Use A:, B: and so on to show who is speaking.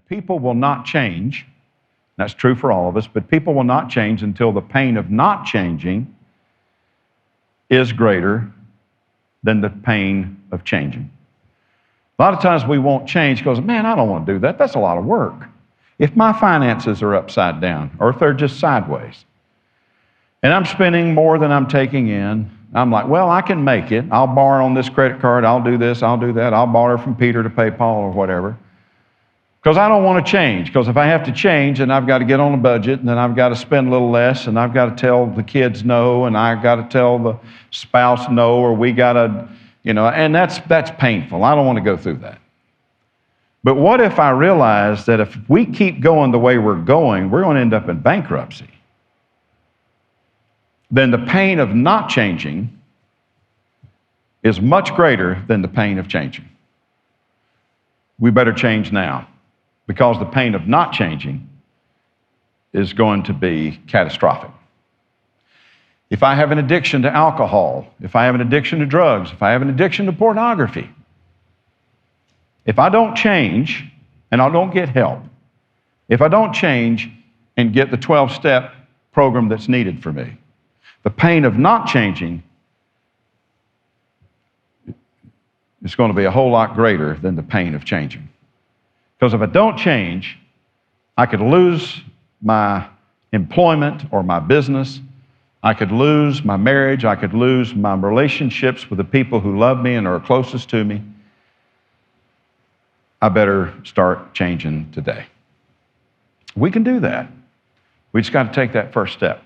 A: people will not change. That's true for all of us, but people will not change until the pain of not changing is greater than the pain of changing. A lot of times we won't change because, man, I don't want to do that. That's a lot of work. If my finances are upside down or if they're just sideways and I'm spending more than I'm taking in, I'm like, well, I can make it. I'll borrow on this credit card. I'll do this. I'll do that. I'll borrow from Peter to pay Paul or whatever. Because I don't want to change. Because if I have to change, then I've got to get on a budget, and then I've got to spend a little less, and I've got to tell the kids no, and I've got to tell the spouse no, or we got to, and that's painful. I don't want to go through that. But what if I realize that if we keep going the way we're going to end up in bankruptcy? Then the pain of not changing is much greater than the pain of changing. We better change now, because the pain of not changing is going to be catastrophic. If I have an addiction to alcohol, if I have an addiction to drugs, if I have an addiction to pornography, if I don't change and I don't get help, if I don't change and get the 12-step program that's needed for me, the pain of not changing is going to be a whole lot greater than the pain of changing. Because if I don't change, I could lose my employment or my business. I could lose my marriage. I could lose my relationships with the people who love me and are closest to me. I better start changing today. We can do that. We just got to take that first step.